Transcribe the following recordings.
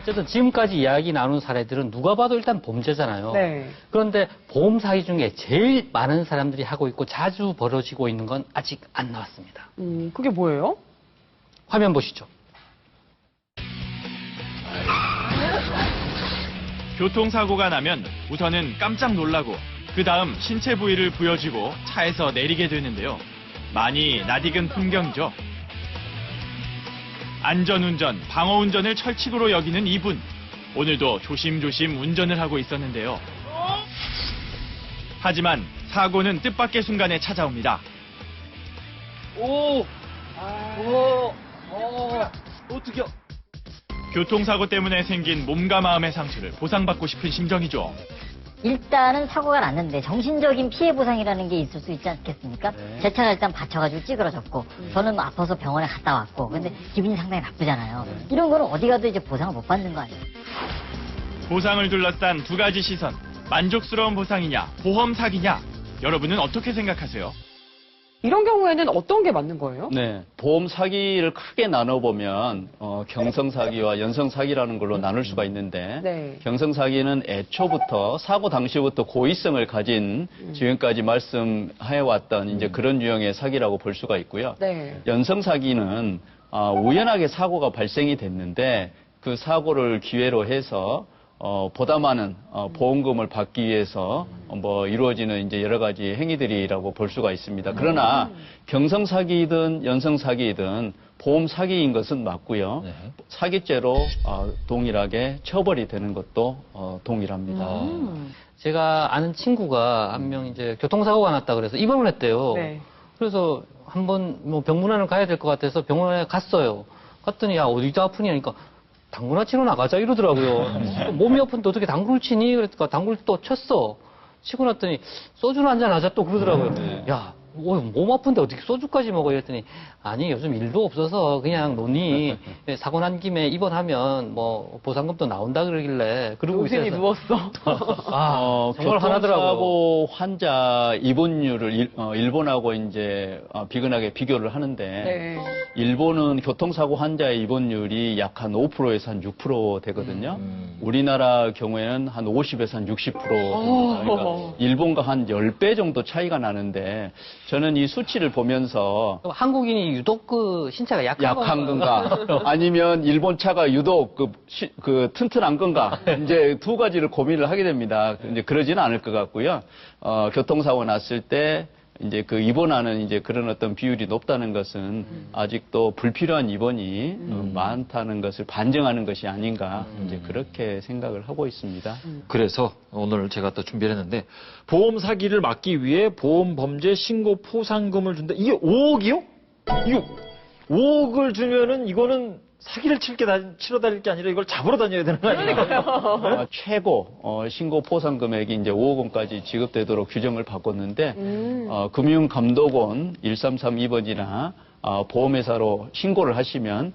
어쨌든 지금까지 이야기 나눈 사례들은 누가 봐도 일단 범죄잖아요. 네. 그런데 보험 사기 중에 제일 많은 사람들이 하고 있고 자주 벌어지고 있는 건 아직 안 나왔습니다. 그게 뭐예요? 화면 보시죠. 교통사고가 나면 우선은 깜짝 놀라고 그 다음 신체 부위를 보여주고 차에서 내리게 되는데요. 많이 낯익은 풍경이죠. 안전운전, 방어운전을 철칙으로 여기는 이분. 오늘도 조심조심 운전을 하고 있었는데요. 하지만 사고는 뜻밖의 순간에 찾아옵니다. 어떡해. 교통사고 때문에 생긴 몸과 마음의 상처를 보상받고 싶은 심정이죠. 일단은 사고가 났는데 정신적인 피해 보상이라는 게 있을 수 있지 않겠습니까? 네. 제 차가 일단 받쳐가지고 찌그러졌고 저는 아파서 병원에 갔다 왔고 근데 기분이 상당히 나쁘잖아요. 이런 거는 어디 가도 이제 보상을 못 받는 거 아니에요? 보상을 둘러싼 두 가지 시선. 만족스러운 보상이냐, 보험 사기냐. 여러분은 어떻게 생각하세요? 이런 경우에는 어떤 게 맞는 거예요? 네, 보험 사기를 크게 나눠보면 경성 사기와 연성 사기라는 걸로 나눌 수가 있는데 네. 경성 사기는 애초부터 사고 당시부터 고의성을 가진 지금까지 말씀해왔던 이제 그런 유형의 사기라고 볼 수가 있고요. 네. 연성 사기는 우연하게 사고가 발생이 됐는데 그 사고를 기회로 해서 보다 많은 보험금을 받기 위해서 이루어지는 이제 여러 가지 행위들이라고 볼 수가 있습니다. 그러나 경성 사기든 연성 사기든 보험 사기인 것은 맞고요. 네. 사기죄로 동일하게 처벌이 되는 것도 동일합니다. 제가 아는 친구가 한 명 이제 교통사고가 났다 그래서 입원을 했대요. 네. 그래서 한번 뭐 병문안을 가야 될 것 같아서 병원에 갔어요. 갔더니 야 어디가 아프니 하니까 당구나 치러 나가자 이러더라고요. 몸이 아픈데 어떻게 당구를 치니? 그러니까 당구를 또 쳤어. 치고 났더니 소주를 한잔 하자 또 그러더라고요. 야, 몸 아픈데 어떻게 소주까지 먹어? 이랬더니 아니 요즘 일도 없어서 그냥 논의 사고 난 김에 입원하면 뭐 보상금도 나온다 그러길래 그러고 요즘이 있어서 누웠어. 정말 화나더라고요. 교통사고 환자 입원율을 일본하고 이제 비근하게 비교를 하는데 네. 일본은 교통사고 환자의 입원율이 약 한 5%에서 한 6% 되거든요. 우리나라 경우에는 한 50에서 한 60%. 그러니까 일본과 한 10배 정도 차이가 나는데 저는 이 수치를 보면서 한국인이 유독 그 신체가 약한 건가 아니면 일본 차가 유독 그 튼튼한 건가 이제 두 가지를 고민을 하게 됩니다. 이제 그러지는 않을 것 같고요. 교통사고 났을 때 이제 그 입원하는 이제 그런 어떤 비율이 높다는 것은 아직도 불필요한 입원이 많다는 것을 반증하는 것이 아닌가 이제 그렇게 생각을 하고 있습니다. 그래서 오늘 제가 또 준비를 했는데 보험 사기를 막기 위해 보험 범죄 신고 포상금을 준다. 이게 5억이요? 이거 5억을 주면은 이거는 사기를 치러 다닐 게 아니라 이걸 잡으러 다녀야 되는 거 아니에요? 최고 신고 포상 금액이 이제 5억 원까지 지급되도록 규정을 바꿨는데 금융감독원 1332번이나 보험회사로 신고를 하시면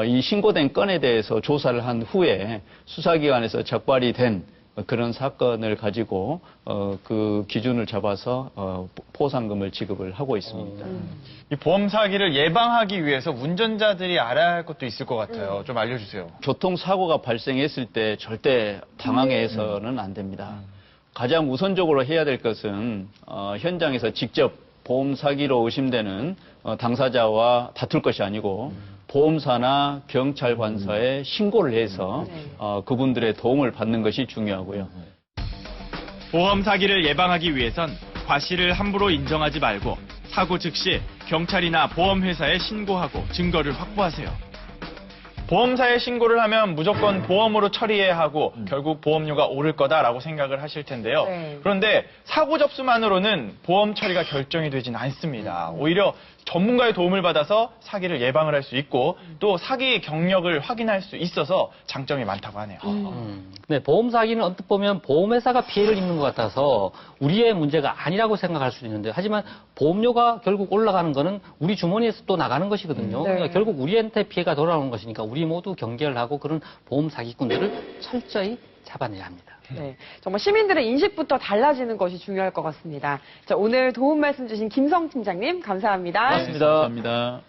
이 신고된 건에 대해서 조사를 한 후에 수사기관에서 적발이 된 그런 사건을 가지고 그 기준을 잡아서 포상금을 지급을 하고 있습니다. 이 보험 사기를 예방하기 위해서 운전자들이 알아야 할 것도 있을 것 같아요. 좀 알려주세요. 교통사고가 발생했을 때 절대 당황해서는 안 됩니다. 가장 우선적으로 해야 될 것은 현장에서 직접 보험 사기로 의심되는 당사자와 다툴 것이 아니고 보험사나 경찰관서에 신고를 해서 그분들의 도움을 받는 것이 중요하고요. 보험 사기를 예방하기 위해선 과실을 함부로 인정하지 말고 사고 즉시 경찰이나 보험회사에 신고하고 증거를 확보하세요. 보험사에 신고를 하면 무조건 보험으로 처리해야 하고 결국 보험료가 오를 거다라고 생각을 하실 텐데요. 네. 그런데 사고 접수만으로는 보험 처리가 결정이 되진 않습니다. 오히려 전문가의 도움을 받아서 사기를 예방을 할 수 있고 또 사기 경력을 확인할 수 있어서 장점이 많다고 하네요. 네, 보험 사기는 언뜻 보면 보험회사가 피해를 입는 것 같아서 우리의 문제가 아니라고 생각할 수도 있는데 하지만 보험료가 결국 올라가는 거는 우리 주머니에서 또 나가는 것이거든요. 네. 그러니까 결국 우리한테 피해가 돌아오는 것이니까 우리 모두 경계를 하고 그런 보험 사기꾼들을 철저히 잡아내야 합니다. 네, 정말 시민들의 인식부터 달라지는 것이 중요할 것 같습니다. 자, 오늘 도움 말씀 주신 김성 팀장님 감사합니다. 맞습니다. 감사합니다.